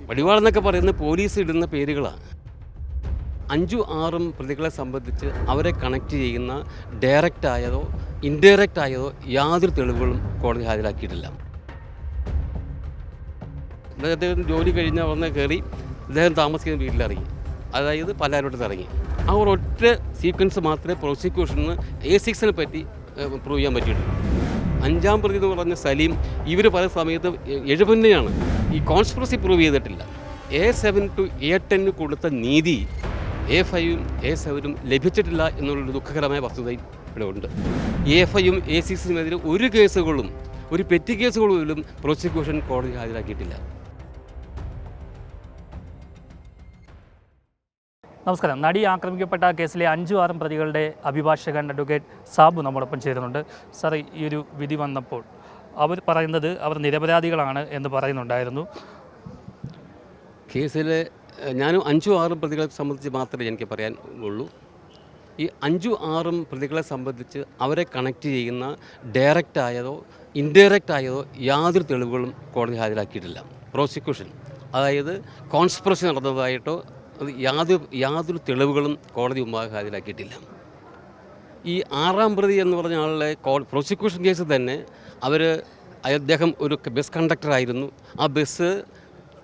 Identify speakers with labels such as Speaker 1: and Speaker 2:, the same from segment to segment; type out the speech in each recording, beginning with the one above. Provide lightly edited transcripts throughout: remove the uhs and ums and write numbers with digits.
Speaker 1: വടിവാളെന്നൊക്കെ പറയുന്നത് പോലീസ് ഇടുന്ന പേരുകളാണ്. 5-6 പ്രതികളെ സംബന്ധിച്ച് അവരെ കണക്ട് ചെയ്യുന്ന ഡയറക്റ്റ് ആയതോ ഇൻഡയറക്റ്റ് ആയതോ യാതൊരു തെളിവുകളും കോടതി ഹാജരാക്കിയിട്ടില്ല. അദ്ദേഹത്തിന് ജോലി കഴിഞ്ഞാൽ വന്ന് കയറി അദ്ദേഹം താമസിക്കുന്ന വീട്ടിലിറങ്ങി, അതായത് പലാരോട്ടത്ത് ഇറങ്ങി. ആ ഒരൊറ്റ സീക്വൻസ് മാത്രമേ പ്രോസിക്യൂഷന് A6 പറ്റി പ്രൂവ് ചെയ്യാൻ പറ്റിയിട്ടുള്ളൂ. 5-ാം പ്രതി എന്ന് പറഞ്ഞ സലീം ഇവർ പല സമയത്ത് എഴുപന്നെയാണ്. ഈ കോൺസ്പിറസി പ്രൂവ് ചെയ്തിട്ടില്ല. A7 to A10 കൊടുത്ത നീതി A5-ഉം A7-ഉം ലഭിച്ചിട്ടില്ല എന്നുള്ളൊരു ദുഃഖകരമായ വസ്തുതയും ഇവിടെ ഉണ്ട്. A5-ഉം A6-നുമെതിരെ ഒരു കേസുകളും, ഒരു പെറ്റി കേസുകളും പ്രോസിക്യൂഷൻ കോടതി ഹാജരാക്കിയിട്ടില്ല.
Speaker 2: നമസ്കാരം. നടി ആക്രമിക്കപ്പെട്ട കേസിലെ 5-6 പ്രതികളുടെ അഭിഭാഷകൻ അഡ്വക്കേറ്റ് സാബു നമ്മോടൊപ്പം ചേരുന്നുണ്ട്. സാർ, ഈ ഒരു വിധി വന്നപ്പോൾ അവർ പറയുന്നത് അവർ നിരപരാധികളാണ് എന്ന് പറയുന്നുണ്ടായിരുന്നു.
Speaker 1: കേസിലെ ഞാനും 5-6 പ്രതികളെ സംബന്ധിച്ച് മാത്രമേ എനിക്ക് പറയാൻ ഉള്ളൂ. ഈ 5-6 പ്രതികളെ സംബന്ധിച്ച് അവരെ കണക്ട് ചെയ്യുന്ന ഡയറക്റ്റ് ആയതോ ഇൻഡയറക്റ്റ് ആയതോ യാതൊരു തെളിവുകളും കോടതി ഹാജരാക്കിയിട്ടില്ല. പ്രോസിക്യൂഷൻ, അതായത് കോൺസ്പിറസി നടന്നതായിട്ടോ അത് യാതൊരു തെളിവുകളും കോടതി മുമ്പാകെ ഹാജരാക്കിയിട്ടില്ല. ഈ 6-ാം പ്രതി എന്ന് പറഞ്ഞ ആളുടെ പ്രോസിക്യൂഷൻ കേസ് തന്നെ അദ്ദേഹം ഒരു ബസ് കണ്ടക്ടറായിരുന്നു. ആ ബസ്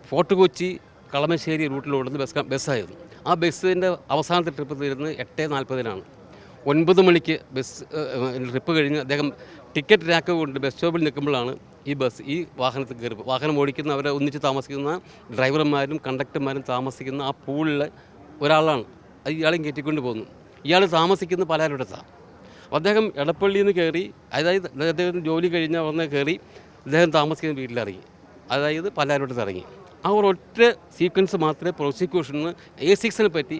Speaker 1: ഫോർട്ട് കൊച്ചി കളമശ്ശേരി റൂട്ടിലോടുന്ന ബസ്സായിരുന്നു. ആ ബസ്സിൻ്റെ അവസാനത്തെ ട്രിപ്പ് തീരുന്നത് 8:40-നാണ്. 9 മണിക്ക് ബസ് ട്രിപ്പ് കഴിഞ്ഞ് അദ്ദേഹം ടിക്കറ്റ് രാക്ക് കൊണ്ട് ബസ് സ്റ്റോപ്പിൽ നിൽക്കുമ്പോഴാണ് ഈ വാഹനത്തിൽ കയറി. വാഹനം ഓടിക്കുന്ന അവരെ ഒന്നിച്ച് താമസിക്കുന്ന ഡ്രൈവർമാരും കണ്ടക്ടർമാരും താമസിക്കുന്ന ആ പൂളിൽ ഒരാളാണ്. അത് ഇയാളെയും കയറ്റിക്കൊണ്ട് പോകുന്നു. ഇയാൾ താമസിക്കുന്ന പലാരോടത്താണ്. അദ്ദേഹം എടപ്പള്ളിയിൽ നിന്ന് കയറി, അതായത് അദ്ദേഹത്തിന് ജോലി കഴിഞ്ഞാൽ വന്ന് കയറി അദ്ദേഹം താമസിക്കുന്ന വീട്ടിലിറങ്ങി, അതായത് പലാരോട്ടത്ത് ഇറങ്ങി. ആ ഒരൊറ്റ സീക്വൻസ് മാത്രമേ പ്രോസിക്യൂഷന് A6 പറ്റി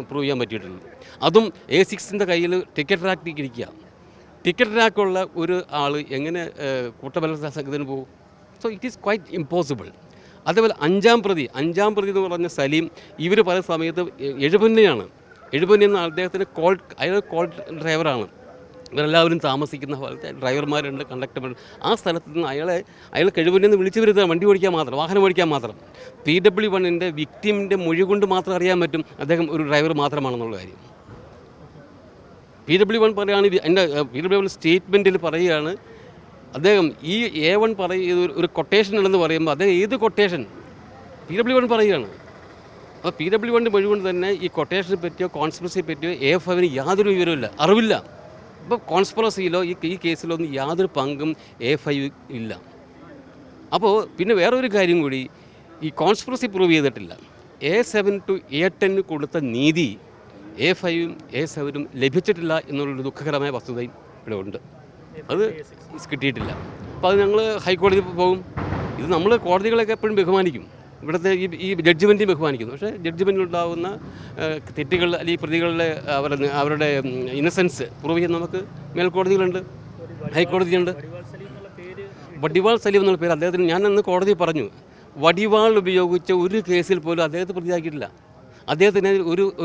Speaker 1: പ്രൂവ് ചെയ്യാൻ പറ്റിയിട്ടുള്ളൂ. അതും A6-ൻ്റെ കയ്യിൽ ടിക്കറ്റ് റാക്ക് ഇരിക്കുക. ടിക്കറ്റ് റാക്കുള്ള ഒരു ആൾ എങ്ങനെ കൂട്ടബലാത്സംഗത്തിന് പോകും? So it is quite impossible. അതേപോലെ 5-ാം പ്രതി എന്ന് പറഞ്ഞ സലീം ഇവർ പല സമയത്ത് എഴുപന്നെയാണ്. എന്ന അദ്ദേഹത്തിന് അയാൾ കോൾ ഡ്രൈവറാണ്. ഇവരെല്ലാവരും താമസിക്കുന്ന പോലത്തെ ഡ്രൈവർമാരുണ്ട്, കണ്ടക്ടർമാരുണ്ട്. ആ സ്ഥലത്ത് നിന്ന് അയാൾ കഴിവിനെന്ന് വിളിച്ചു വരുന്നത് വണ്ടി ഓടിക്കാൻ മാത്രം, വാഹനം ഓടിക്കാൻ മാത്രം. PW1-ൻ്റെ വിക്ടിമിൻ്റെ മൊഴി കൊണ്ട് മാത്രം അറിയാൻ പറ്റും അദ്ദേഹം ഒരു ഡ്രൈവർ മാത്രമാണെന്നുള്ള കാര്യം. PW1 പറയുകയാണ്, എൻ്റെ PW1 സ്റ്റേറ്റ്മെൻറ്റിൽ പറയുകയാണ്, അദ്ദേഹം ഈ A1 ഒരു കൊട്ടേഷൻ ഉണ്ടെന്ന് പറയുമ്പോൾ അദ്ദേഹം ഏത് കൊട്ടേഷൻ PW1 പറയുകയാണ്. അപ്പോൾ PW1-ൻ്റെ മൊഴി കൊണ്ട് തന്നെ ഈ കൊട്ടേഷനെ പറ്റിയോ കോൺസ്പിറസിയെ പറ്റിയോ A5-ന് യാതൊരു വിവരമില്ല, അറിവില്ല. ഇപ്പോൾ കോൺസ്പിറസിയിലോ ഈ കേസിലോ ഒന്നും യാതൊരു പങ്കും A5 ഇല്ല. അപ്പോൾ പിന്നെ വേറൊരു കാര്യം കൂടി, ഈ കോൺസ്പിറസി പ്രൂവ് ചെയ്തിട്ടില്ല. A7 to A10 കൊടുത്ത നീതി A5-ഉം A7-ഉം ലഭിച്ചിട്ടില്ല എന്നുള്ളൊരു ദുഃഖകരമായ വസ്തുതയും ഇവിടെ ഉണ്ട്. അത് കിട്ടിയിട്ടില്ല. അപ്പോൾ അത് ഞങ്ങൾ ഹൈക്കോടതി പോകും. ഇത് നമ്മൾ കോടതികളൊക്കെ എപ്പോഴും ബഹുമാനിക്കും, ഇവിടുത്തെ ഈ ജഡ്ജ്മെൻറ്റിനെ ബഹുമാനിക്കുന്നു. പക്ഷേ ജഡ്ജ്മെൻറ്റിലുണ്ടാകുന്ന തെറ്റുകൾ അല്ലെങ്കിൽ പ്രതികളുടെ അവരുടെ ഇന്നസെൻസ് പ്രൂവ് ചെയ്യാൻ നമുക്ക് മേൽക്കോടതികളുണ്ട്, ഹൈക്കോടതിയുണ്ട്. വടിവാൾ സലീം എന്നുള്ള പേര് അദ്ദേഹത്തിന് ഞാൻ അന്ന് കോടതി പറഞ്ഞു, വടിവാൾ ഉപയോഗിച്ച ഒരു കേസിൽ പോലും അദ്ദേഹത്തെ പ്രതിയാക്കിയിട്ടില്ല. അദ്ദേഹത്തിന്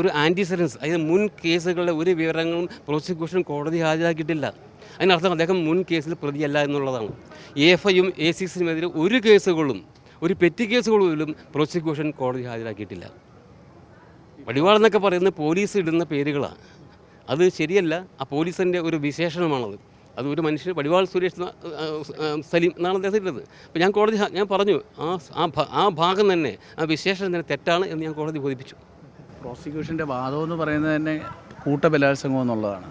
Speaker 1: ഒരു ആൻറ്റിസെഡൻസ്, അതായത് മുൻ കേസുകളുടെ ഒരു വിവരങ്ങളും പ്രോസിക്യൂഷൻ കോടതി ഹാജരാക്കിയിട്ടില്ല. അതിനർത്ഥം അദ്ദേഹം മുൻ കേസിൽ പ്രതിയല്ല എന്നുള്ളതാണ്. A5-ഉം A6-നുമെതിരെ ഒരു കേസുകളും, ഒരു പെറ്റി കേസുകളും പ്രോസിക്യൂഷൻ കോടതി ഹാജരാക്കിയിട്ടില്ല. വടിവാളെന്നൊക്കെ പറയുന്നത് പോലീസ് ഇടുന്ന പേരുകളാണ്. അത് ശരിയല്ല. ആ പോലീസിൻ്റെ ഒരു വിശേഷണമാണത്. അത് ഒരു മനുഷ്യൻ വടിവാൾ സുരേഷ് സലീം എന്നാണ് അദ്ദേഹം ഇട്ടത്. അപ്പോൾ ഞാൻ പറഞ്ഞു ആ ഭാഗം തന്നെ, ആ വിശേഷണം തന്നെ തെറ്റാണ് എന്ന് ഞാൻ കോടതി ബോധിപ്പിച്ചു.
Speaker 3: പ്രോസിക്യൂഷൻ്റെ വാദം എന്ന് പറയുന്നത് തന്നെ കൂട്ടബലാത്സംഗം എന്നുള്ളതാണ്.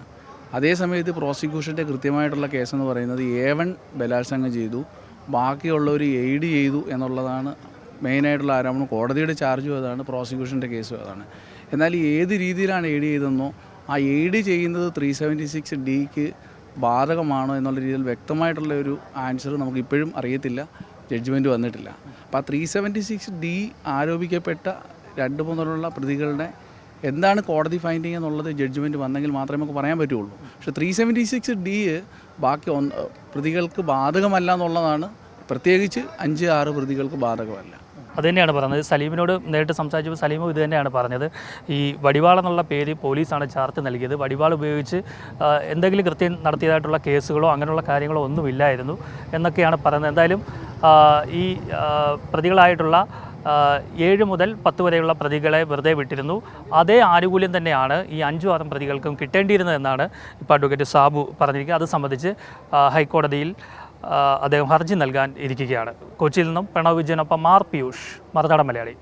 Speaker 3: അതേസമയത്ത് പ്രോസിക്യൂഷൻ്റെ കൃത്യമായിട്ടുള്ള കേസെന്ന് പറയുന്നത് A1 ബലാത്സംഗം ചെയ്തു, ബാക്കിയുള്ളവർ എയ്ഡ് ചെയ്തു എന്നുള്ളതാണ് മെയിനായിട്ടുള്ള ആരോപണം. കോടതിയുടെ ചാർജും അതാണ്, പ്രോസിക്യൂഷൻ്റെ കേസും അതാണ്. എന്നാൽ ഏത് രീതിയിലാണ് എയ്ഡ് ചെയ്തതെന്നോ ആ എയ്ഡ് ചെയ്യുന്നത് 376D ബാധകമാണോ എന്നുള്ള രീതിയിൽ വ്യക്തമായിട്ടുള്ള ഒരു ആൻസർ നമുക്ക് ഇപ്പോഴും അറിയത്തില്ല, ജഡ്ജ്മെൻറ്റ് വന്നിട്ടില്ല. അപ്പോൾ ആ 376D ആരോപിക്കപ്പെട്ട 2-3 പ്രതികളുടെ എന്താണ് കോടതി ഫൈൻഡിങ് എന്നുള്ളത് ജഡ്ജ്മെൻറ്റ് വന്നെങ്കിൽ മാത്രമേ നമുക്ക് പറയാൻ പറ്റുള്ളൂ. പക്ഷേ 376D ബാക്കി പ്രതികൾക്ക് ബാധകമല്ല എന്നുള്ളതാണ്. പ്രത്യേകിച്ച് 5-6 പ്രതികൾക്ക് ബാധകമല്ല.
Speaker 2: അതുതന്നെയാണ് പറഞ്ഞത്. സലീമിനോട് നേരിട്ട് സംസാരിച്ചപ്പോൾ സലീമും ഇത് തന്നെയാണ് പറഞ്ഞത്. ഈ വടിവാൾ എന്നുള്ള പേര് പോലീസാണ് ചാർത്ത് നൽകിയത്. വടിവാൾ ഉപയോഗിച്ച് എന്തെങ്കിലും കൃത്യം നടത്തിയതായിട്ടുള്ള കേസുകളോ അങ്ങനെയുള്ള കാര്യങ്ങളോ ഒന്നുമില്ലായിരുന്നു എന്നൊക്കെയാണ് പറയുന്നത്. എന്തായാലും ഈ പ്രതികളായിട്ടുള്ള 7 മുതൽ 10 വരെയുള്ള പ്രതികളെ വെറുതെ വിട്ടിരുന്നു. അതേ ആനുകൂല്യം തന്നെയാണ് ഈ 5-6 പ്രതികൾക്കും കിട്ടേണ്ടിയിരുന്നതെന്നാണ് ഇപ്പോൾ അഡ്വക്കേറ്റ് സാബു പറഞ്ഞിരിക്കുന്നത്. അത് സംബന്ധിച്ച് ഹൈക്കോടതിയിൽ അദ്ദേഹം ഹർജി നൽകാൻ ഇരിക്കുകയാണ്. കൊച്ചിയിൽ നിന്നും പ്രണവ് വിജയനൊപ്പം ആർ പിയൂഷ്, മറുനാടൻ മലയാളി.